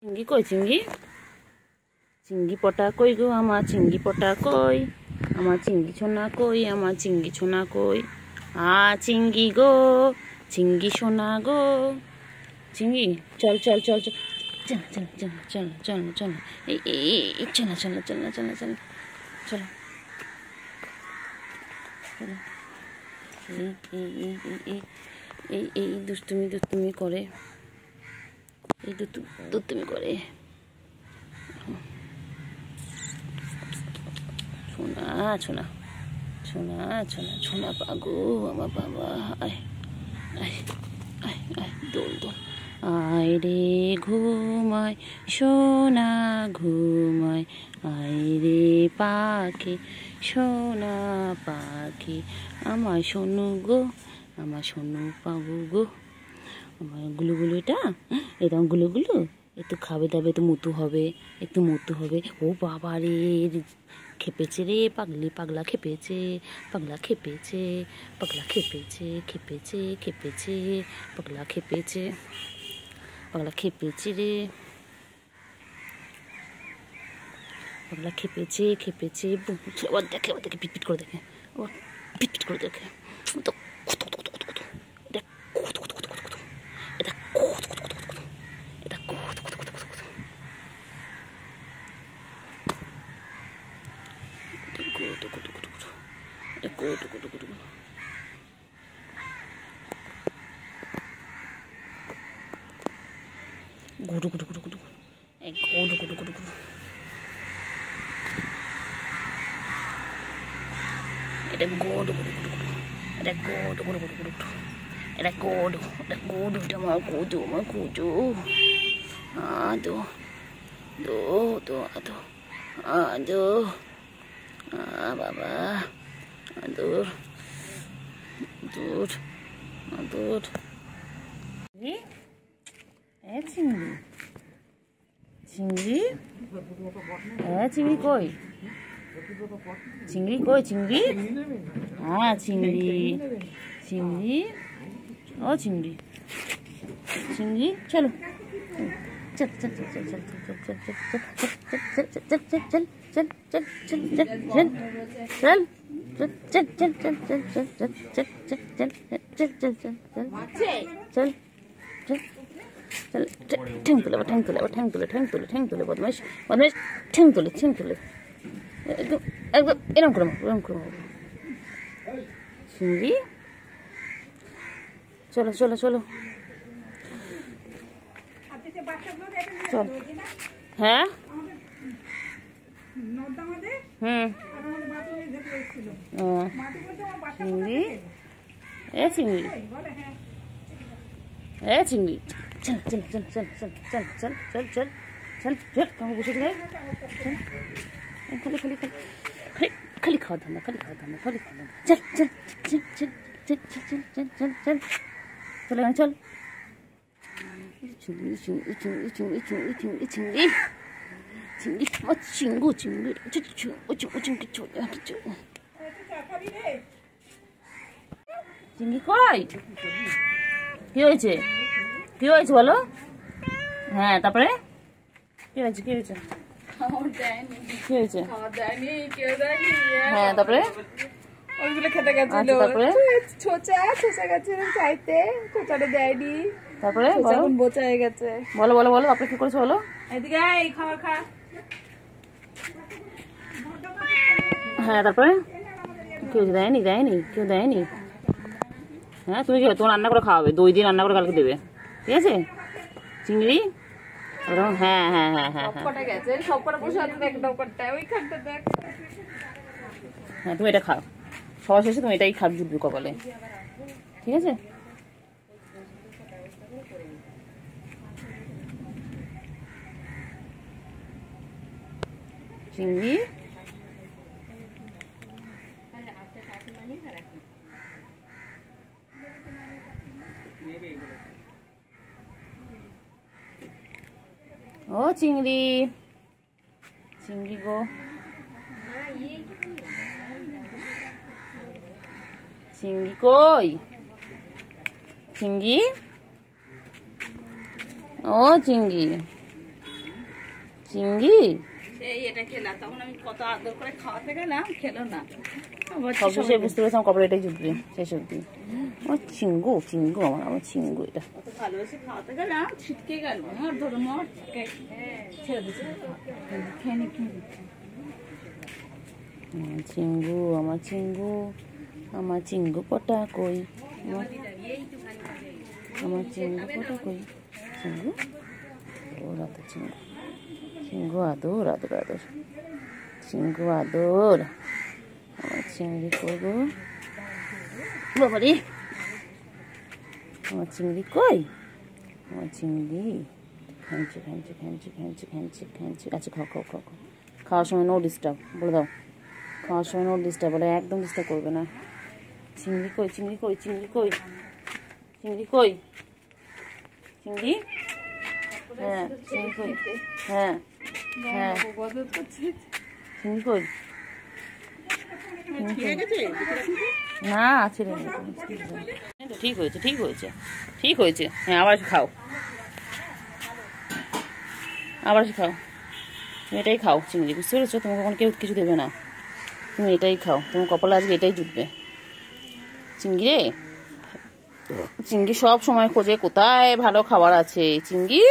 চিংড়ি কই চিংড়ি? চিংড়ি পটা কই গো আমার চিংড়ি পটা কই? আমার চিংড়ি ছোনা কই? আমার চিংড়ি ছোনা কই? চিংড়ি গো চিংড়ি সোনা গো চিংড়ি চল চল চল চল চল চল চল চল চল চল এই চল চল চল চল চল চলো এই দুষ্টুমি দুষ্টুমি করে, এই দুষ্টুমি করে। সোনা সোনা সোনা সোনা সোনা পাগো আমার বাবা, আয় আয় আয় আয় দোল দোল। আয় রে ঘুমায় সোনা ঘুমায়, আয় রে পাখি সোনা পাখি আমার সোনু গো, আমার সোনু পাগু গো। আমার গুলুগুলু এটা গুলুগুলু একটু খাবে দাবে তো মুতু হবে, একটু মুতু হবে। ও বাবা রে খেপেছে রে পাগলি, পাগলা খেপেছে, পাগলা খেপেছে, পাগলা খেপেছে, খেপেছে খেপেছে, পাগলা খেপেছে, পাগলা খেপেছে রে, পাগলা খেপেছে খেপেছে। আবার দেখে পিটপিট করে দেখে, আবার পিটপিট করে দেখে। তো গুডু গুডু গুডু গুডু গুডু গুডু গুডু গুডু। এটা গুডু গুডু গুডু গুডু, এটা গুডু গুডু গুডু গুডু, এটা গুডু, এটা গুডু, এটা আমার গুডু, আমার গুডু। আদো দো দো আদো আদো, বাবা আদর দূর আদর। চিংড়ি চিংড়ি, চিংড়ি কই? চিংড়ি কই চিংড়ি? চিংড়ি চিংড়ি, ও চিংড়ি চিংড়ি চলো চল চল চল চল চল চল চল চল চল চল চল চল চল চল চল चल चल चल चल चल चल चल चल चल चल चल चल चल चल ठेंग तुले ठेंग तुले ठेंग तुले ठेंग तुले ठेंग तुले बदमाश बदमाश ठेंग तुले एकदम एकदम এরকম করে চিংড়ি চলো চলো চলো চল। হ্যাঁ চিংড়ি চিংড়ি চিংড়ি চল চল চল চল চল চল চল চল চল চল চল কামে বসে গেলে খালি খালি খালি খালি খাওয়া ধান্দা, খালি খাওয়া ধান্দা, খালি খাওয়া ধান্দা। চল চল চল চল চল চল চল চল চল চল চল চিংড়ি চিংড়ি চিংড়ি চিংড়ি চিংড়ি চিংড়ি চিংড়ি চিংড়ি আমার চিংড়ু চিংড়ি চিংড়ি চিংড়ি কই? কি হয়েছে? কি হয়েছে বলো? হ্যাঁ তারপরে কি হয়েছে? কি হয়েছে? কি হয়েছে? হ্যাঁ তারপরে ওইগুলো খেতে গেছিল, তারপরে ছোচা গেছিল চাইতে, ছোচাটা দেয়নি, তারপরে এখন বোচা হয়ে গেছে। বলো বলো বলো আপনি কি করেছো বলো? এদিকে এই খাবার খা। হ্যাঁ তারপরে কেউ দেয়নি? দেয়নি কেউ দেয়নি? হ্যাঁ তুমি কি তোমার রান্না করে খাওয়াবে, দই দিয়ে রান্না করে কালকে দেবে, ঠিক আছে? চিংড়ি হ্যাঁ হ্যাঁ হ্যাঁ হ্যাঁ হ্যাঁ হ্যাঁ তুমি এটা খাও, সবার শেষে তুমি এটাই খাবে জুটবে কপালে, ঠিক আছে? চিংড়ি ও চিংড়ি চিংড়ি গো চিংড়ি কই? চিংড়ি ও চিংড়ি চিংড়ি সেই এটা খেলা, তখন আমি কত আদর করে খাওয়াতে গেলাম, খেলো না। সব শেষে বুঝতে পেরেছিলাম কপালে এটাই জুটবে শেষ অব্দি। আমার চিঙ্গু চিঙ্গু আমার চিঙ্গু এটা। কত ভালোবেসে খাওয়াতে গেলাম, ছিটকে গেল, মর ধরো মর, ছেড়ে দিচ্ছে। খেয়ে নি খেয়ে নি। চিঙ্গু আমার চিঙ্গু, আমার চিঙ্গু পটা কই, আমার চিঙ্গু পটা কই, চিঙ্গু ওরা তো চিঙ্গু, চিঙ্গু আদর আদর আদর, চিঙ্গু আদর, আমার চিংড়ি করবো বাবারে, আমার চিংড়ি কই, আমার চিংড়ি খাঞ্চি খাঞ্চি খাঞ্চি খাঞ্চি খাঞ্চি খাঞ্চি। আচ্ছা খাও খাও খাও খাও, খাওয়ার সময় নো ডিস্টার্ব বলে দাও, খাওয়ার সময় নো ডিস্টার্ব বলে, একদম ডিস্টার্ব করবে না। চিংড়ি কই চিংড়ি কই চিংড়ি কই চিংড়ি কই চিংড়ি, হ্যাঁ চিংড়ি কই, হ্যাঁ হ্যাঁ চিংড়ি কই, না আছে রে, ঠিক হয়েছে ঠিক হয়েছে ঠিক হয়েছে। হ্যাঁ আবার খাও, আবার খাও, তুমি এটাই খাও চিংড়ি, বুঝতে পেরেছো? তোমাকে কোনো কেউ কিছু দেবে না, তুমি এটাই খাও, তোমার কপালে আজকে এটাই জুটবে। চিংড়ি রে, চিংড়ি সব সময় খোঁজে কোথায় ভালো খাবার আছে, চিংড়ি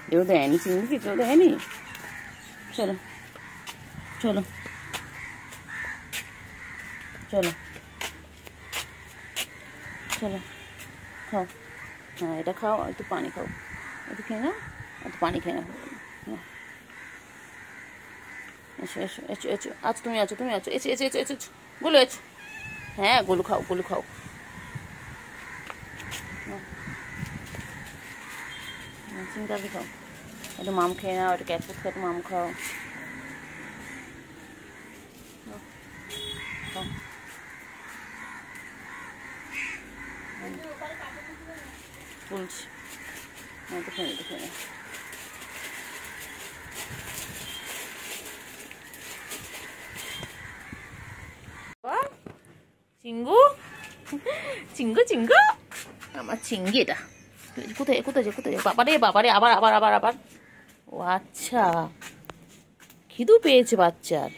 কেউ দেয়নি, চিংড়ি কেউ দেয়নি। চলো চলো চলো চলো খাও, হ্যাঁ এটা খাও, একটু পানি খাও, একটু খেয়ে নাও, একটু পানি খেয়ে নাও। এসো এসো এসো এসো, আচ্ছা তুমি আছো তুমি আছো, এসো এসো এসো এসো, গুলো এসো, হ্যাঁ গুলো খাও গুলো খাও, চিন্তা খাও, একটু মাম খেয়ে নাও, একটু ক্যাট ফুড খেয়ে একটু মাম খাও, বলছি একটু খেয়ে একটু খেয়ে চিঙ্গু চিঙ্গু চিঙ্গু, আমার চিংড়ি এটা। কোথায় কোথায় যে কোথায়, বাবারে বাবারে, আবার আবার আবার আবার, ও আচ্ছা খিদু পেয়েছে বাচ্চার।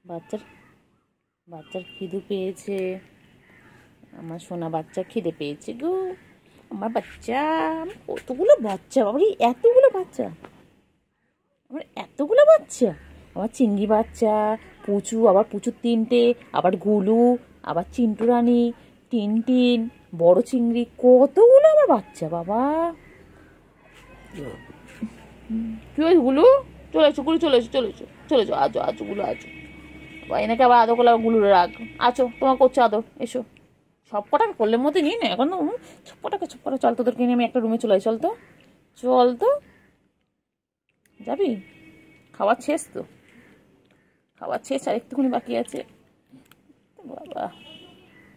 বাচ্চার বাচ্চার খিদু পেয়েছে, আমার সোনা বাচ্চা খিদে পেয়েছে গো, আমার বাচ্চা, কতগুলো বাচ্চা বাবারে, এতগুলো বাচ্চা, আমার এতগুলো বাচ্চা, আমার চিংড়ি বাচ্চা, পুচু, আবার পুচুর তিনটে, আবার গুলু, আবার চিন্টু রানী, টিনটিন, বড় চিংড়ি, কতগুলো আমার বাচ্চা বাবা। কি হয়েছে গুলু, চলে এসো গুলু, চলে এসো চলে এসো চলে এসো, আজো আজো গুলো আজো, এনেকে আবার আদর করলে আবার গুলুরে রাখ, আছো তোমার করছো আদর, এসো। সব কটাকে করলে মধ্যে নিয়ে না এখন, ছপটাকে ছপটা, চল তোদেরকে নিয়ে আমি একটা রুমে চলে চল তো, চল তো, যাবি? খাওয়ার শেষ তো, খাওয়ার শেষ, আর একটুখানি বাকি আছে। বাবা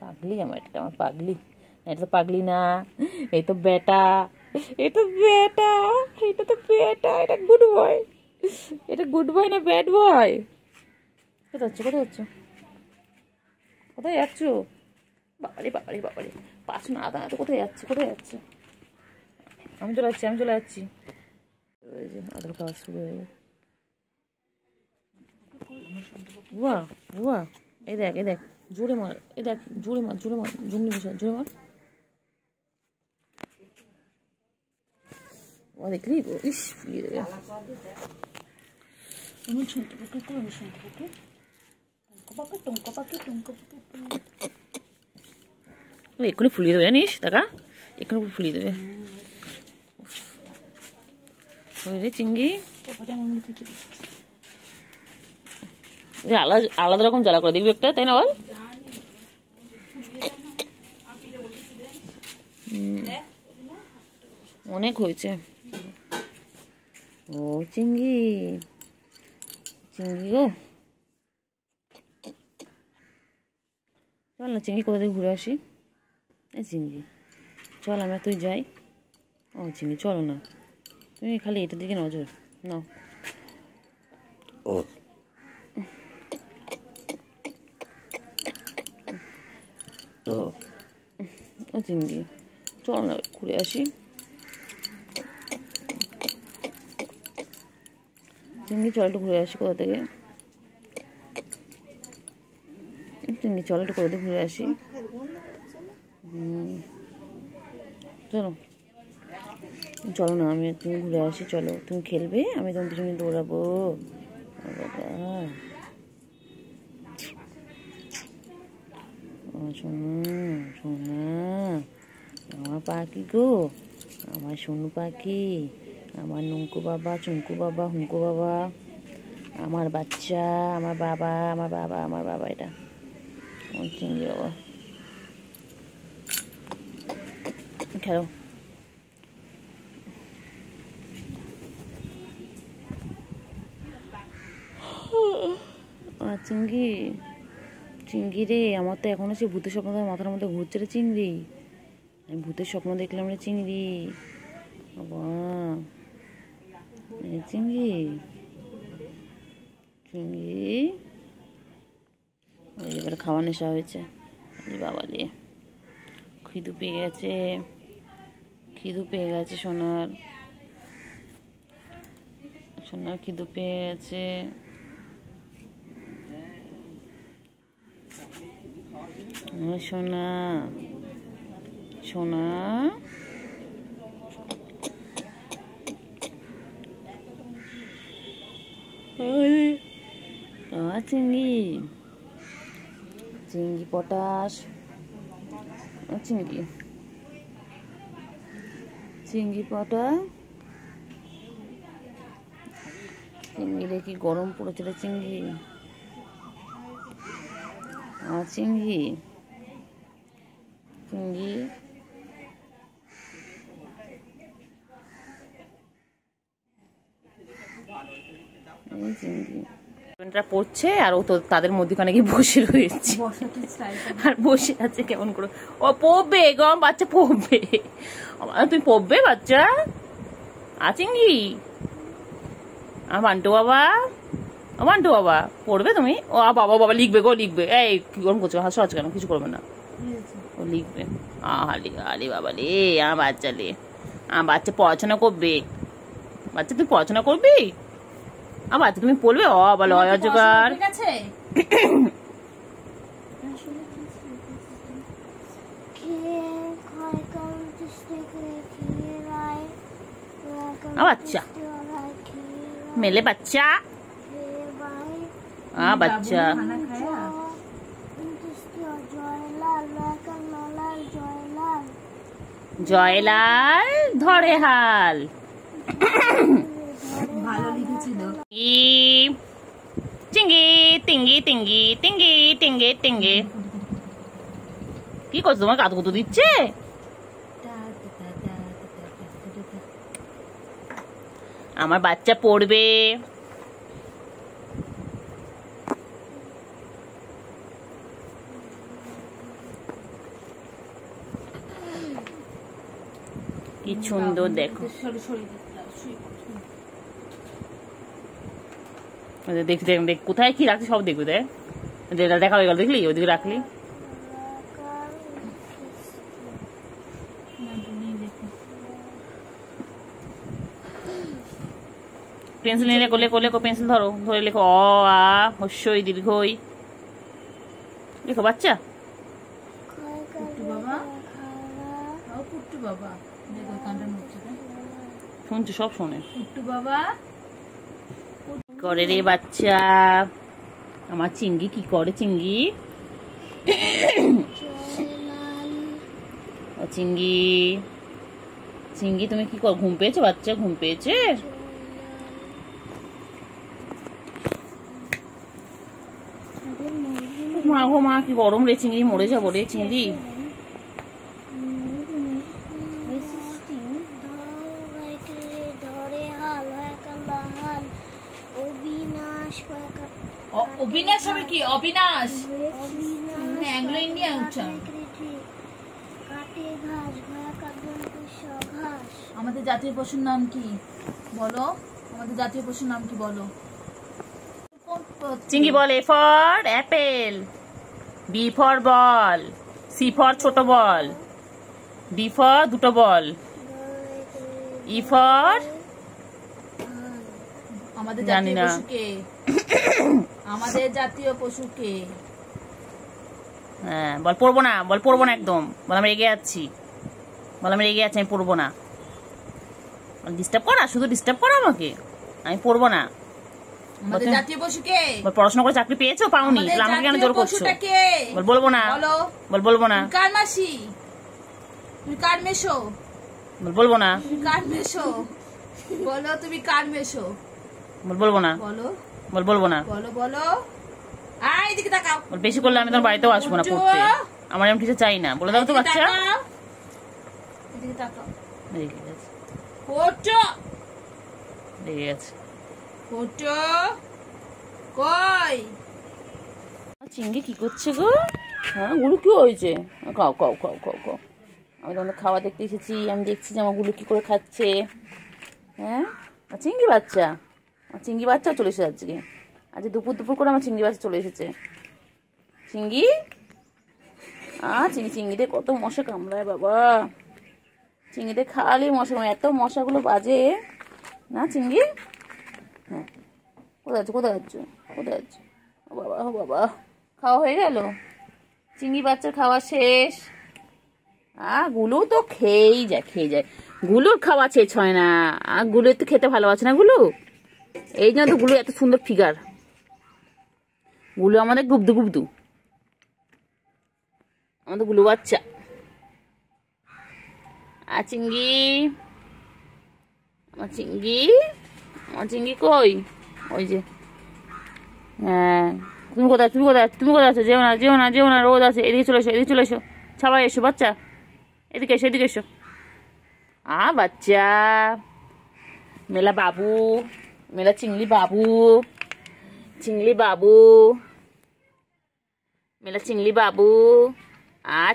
পাগলি আমার, এটা আমার পাগলি, এটা তো পাগলি না, এই তো বেটা, এই তো বেটা, এটা তো বেটা, এটা গুড বয়, এটা গুড বয় না ব্যাড বয়? কোথায় যাচ্ছ কোথায় যাচ্ছ কোথায় যাচ্ছ? বাবারে বাবারে বাবারে, পাঁচ না আদা তো, কোথায় যাচ্ছে কোথায় যাচ্ছে? আমি চলে যাচ্ছি আমি চলে যাচ্ছি, আদর খাওয়া শুরু হয়ে গেছে। বুয়া বুয়া, এই দেখ জোরে মার, এই দেখ জোরে মার জোরে মার, জমনি বসে জোরে মার, ও দেখলি ইস ফুলিয়ে দেবে, আমি শুনতে পাকে তো, আমি শুনতে পাকে টঙ্কা পাকে এক্ষুনি ফুলিয়ে দেবে জানিস, টাকা এক্ষুনি ফুলিয়ে দেবে। রে চিংড়ি আলাদা আলাদা রকম জ্বালা করে দেখবি একটা, তাই না বল? অনেক হয়েছে। ও চিংড়ি চিংড়ি গো, চল না চিংড়ি কোথা থেকে ঘুরে আসি, এই চিংড়ি চল আমরা তুই যাই। ও চিংড়ি চলো না, তুমি খালি এটার দিকে নজর নাও। ও ও চিংড়ি, চল না ঘুরে আসি। চিংড়ি চল একটু ঘুরে আসি কোথা থেকে। চিংড়ি চল একটু কোথা থেকে ঘুরে আসি। চলো চলো না, আমি তুমি ঘুরে আসি, চলো তুমি খেলবে, আমি তোমার পিছনে দৌড়াবো। বাবা সোনা সোনা, আমার পাখি গো, আমার সোনু পাখি, আমার নঙ্কু বাবা, চুঙ্কু বাবা, হুঙ্কু বাবা, আমার বাচ্চা, আমার বাবা, আমার বাবা, আমার বাবা, এটা আমার চিংড়ি বাবা। খেলো। চিংড়ি, চিংড়ি রে, আমার তো এখনো সে ভূতের স্বপ্ন মাথার মধ্যে ঘুরছে রে চিংড়ি। আমি ভূতের স্বপ্ন দেখলাম রে চিংড়ি। বাবা চিংড়ি, চিংড়ি এবারে খাওয়া নেশা হয়েছে বাবা রে। খিদু পেয়ে গেছে, খিদু পেয়ে গেছে সোনার, সোনার খিদু পেয়ে গেছে। সোনা সোনা, চিংড়ি, চিংড়ি পটাশ, চিংড়ি, চিংড়ি পটাশ। চিংড়ি কি গরম পড়েছে রে চিংড়ি। চিংড়ি, চিংড়ি পড়ছে আর ও তো তাদের মধ্যখানে গিয়ে বসে রয়েছে আর বসে আছে কেমন করে। ও পড়বে গরম, বাচ্চা পড়বে, তুমি পড়বে বাচ্চা। চিংড়ি, আমার বান্টু বাবা, বান্টু বাবা পড়বে তুমি। ও বাবা বাবা লিখবে গো, লিখবে। এই কি গরম করছো, হাসো আজ কেন, কিছু করবে না, ও লিখবে। আরে বাবা রে, আমার বাচ্চা রে, আমার বাচ্চা পড়াশোনা করবে। বাচ্চা তুই পড়াশোনা করবি, আমার বাচ্চা তুমি পড়বে। বলো অজগার। বাচ্চা মেলে বাচ্চা, বাচ্চা জয়লাল ধরে হাল। ভালো লিখেছিল। চিঙ্গি টিঙ্গি টিঙ্গি টিঙ্গি টিঙ্গে টিঙ্গে, কি করছো, তোমার কাতুকুতু দিচ্ছে। আমার বাচ্চা পড়বে। কি সুন্দর দেখো, দেখ দেখ দেখ কোথায় কি রাখছি সব দেখবি। দেখ যেটা দেখা হয়ে গেল, দেখলি ওইদিকে রাখলি। পেন্সিল নিলে কোলে কোলে পেন্সিল ধরো, ধরে লেখো অ আ হস্যই দীর্ঘই, লেখো বাচ্চা। শুনছো, সব শোনে। করে রে বাচ্চা, আমার চিংড়ি কি করে, চিংড়ি চিংড়ি, চিংড়ি তুমি কি কর, ঘুম পেয়েছে বাচ্চা, ঘুম পেয়েছে। মা গো মা, কি গরম রে চিংড়ি, মরে যাবো রে চিংড়ি। অবিনাশ হবে কি, অবিনাশ অ্যাংলো ইন্ডিয়ান উচ্চারণ। আমাদের জাতীয় পশুর নাম কি বলো, আমাদের জাতীয় পশুর নাম কি বলো। চিংড়ি বলে for apple, B for ball, C for ছোট বল, ডি ফর দুটো বল, ই ফর আমাদের জানি জাতীয় না। পশু কে? আমাদের জাতীয় পশু কে? হ্যাঁ বল, পড়বো না, বল পড়বো না একদম, বল আমি রেগে যাচ্ছি, বল আমি রেগে যাচ্ছি, আমি পড়বো না। ডিস্টার্ব করা, শুধু ডিস্টার্ব করা আমাকে, আমি পড়বো না। আমাদের জাতীয় পশু কে? বল পড়াশোনা করে চাকরি পেয়েছো, পাওনি, তাহলে আমাকে কেন জোর করছো? পশুটা কে? বল বলবো না, বলো। বল বলবো না, তুমি কার মাসি? তুমি কার মেশো? বল বলবো না, তুমি কার মেশো? বলো তুমি কার মেশো? বল বলবো না, বলো বল বলবো না। বলো বলো। আয় এদিকে তাকাও। বল বেশি করলে আমি তোমার বাড়িতেও আসবো না পড়তে, আমার এমন কিছু চাই না, বলে দাও তো বাচ্চা। এদিকে তাকাও। রেগে গেছে, ফটো রেগে গেছে। ফটো কই? চিংড়ি কি করছে গো? হ্যাঁ গুলো কি হয়েছে? খাও খাও খাও খাও খাও। আমি তোমাদের খাওয়া দেখতে এসেছি, আমি দেখছি যে আমার গুলো কি করে খাচ্ছে। হ্যাঁ চিংড়ি বাচ্চা, চিংড়ি বাচ্চাও চলে এসেছে আজকে, আজকে দুপুর দুপুর করে আমার চিংড়ি বাচ্চা চলে এসেছে। চিংড়ি চিংড়িতে কত মশা কামড়ায় বাবা, চিংড়িতে খালি মশা, এত মশাগুলো বাজে না চিংড়ি। হ্যাঁ কোথায় যাচ্ছ, কোথায় যাচ্ছ, কোথায় যাচ্ছ? ও বাবা ও বাবা, খাওয়া হয়ে গেল? চিংড়ি বাচ্চার খাওয়া শেষ? গুলো তো খেয়েই যায়, খেয়ে যায়, গুলোর খাওয়া শেষ হয় না। গুলো তো খেতে ভালোবাসে না গুলো, এই জন্য তো গুলো এত সুন্দর ফিগার। গুলো আমাদের গুবদু গুবদু, আমাদের গুলো বাচ্চা। চিংড়ি, আমার চিংড়ি, আমার চিংড়ি কই? ওই যে, হ্যাঁ তুমি কোথায়, তুমি কোথায়, তুমি কোথায় আছো? যেও না যেও না যেও না, রোদ আছে, এদিকে চলে এসো, এদিকে চলে এসো, সবাই এসো বাচ্চা, এদিকে এসো, এদিকে এসো। বাচ্চা মেলা বাবু, মেলা চিংড়ি বাবু, চিংড়ি বাবু, মেলা চিংড়ি বাবু।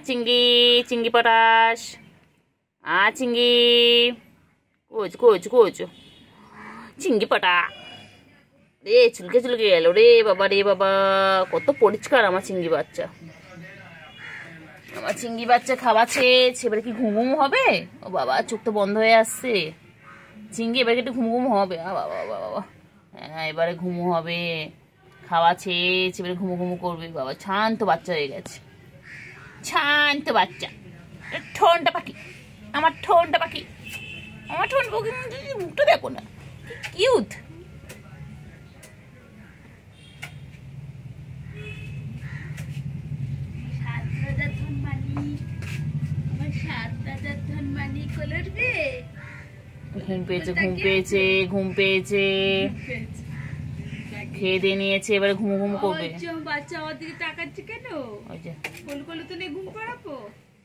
চিংড়ি, চিংড়ি পটাশ, চিংড়ি কোচ কোচ কোচ, চিংড়ি পটা রে, চুলকে চুলকে গেল রে বাবা, রে বাবা, কত পরিষ্কার আমার চিংড়ি বাচ্চা। আমার চিংড়ি বাচ্চা খাওয়া শেষ, এবারে কি ঘুম ঘুম হবে? ও বাবা চোখ তো বন্ধ হয়ে আসছে, চিংড়ি এবারে একটু ঘুম ঘুম হবে। বাবা বাবা বাবা, হ্যাঁ এবারে ঘুম হবে, খাওয়া শেষ, এবারে ঘুমো ঘুমো করবে। বাবা শান্ত বাচ্চা হয়ে গেছে, শান্ত বাচ্চা। ঠোনটা পাখি, আমার ঠোনটা পাখি, আমার ঠোন পাখি, মুখটা দেখো না, কিউট। ঘুম পেয়েছে, ঘুম পেয়েছে, ঘুম পেয়েছে, খেয়ে দিয়ে নিয়েছে, এবারে ঘুম ঘুম করবে। বাচ্চা আমার দিকে তাকাচ্ছে কেন? কোলে তো নিয়ে ঘুম পাড়াবো,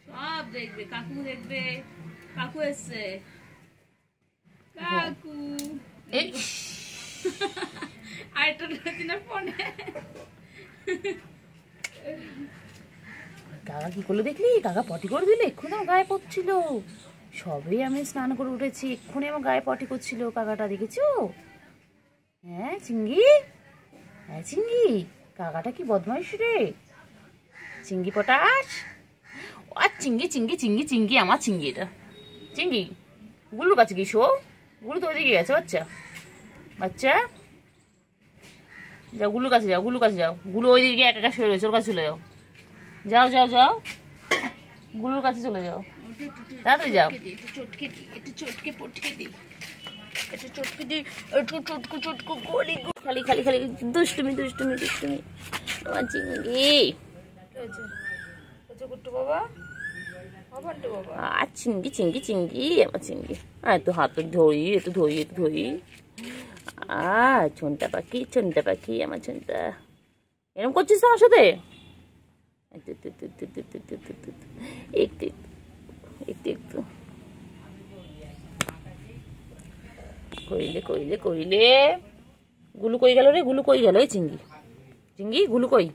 সব দেখবে, কাকু দেখবে, কাকু এসছে, কাকু। আরেকটা রয়েছে না ফোনে। কাকা কি করলো দেখলি? কাকা পটি করে দিলে, এক্ষুনি আমার গায়ে পড়ছিল, সবে আমি স্নান করে উঠেছি, এক্ষুনি আমার গায়ে পটি করছিল কাকাটা, দেখেছো? হ্যাঁ চিংড়ি, হ্যাঁ চিংড়ি, কাকাটা কি বদমাইশ রে, চিংড়ি পটাশ। চিংড়ি চিংড়ি চিংড়ি চিংড়ি, আমার চিংড়ি, এটা চিংড়ি। গুলুর কাছে গিয়ে শো, গুলু তো ওইদিকে গেছে বাচ্চা, বাচ্চা যাও গুলুর কাছে যাও, গুলুর কাছে যাও, গুলু ওইদিকে একা একা শুয়ে রয়েছে, ওর কাছে চলে যাও, যাও যাও যাও, গুলুর কাছে চলে যাও, তাড়াতাড়ি যাও। চটকে দিই, একটু চটকে পটকে দিই, একটু চটকে দিই, একটু চটকু চটকু গলি। খালি খালি খালি দুষ্টুমি দুষ্টুমি দুষ্টুমি, আমার চিংড়ি। গুট্টু বাবা, চিংড়ি চিংড়ি চিংড়ি, আমার চিংড়ি। একটু হাত ধরি, একটু ধরি, একটু ধরি। ছোনটা পাখি, ছোনটা পাখি, আমার ছোনটা। এরকম করছিস আমার সাথে? একটু একটু একটু একটু কইলে কইলে কইলে। গুলু কই গেল রে, গুলু কই গেল? এই চিংড়ি, চিংড়ি গুলু কই?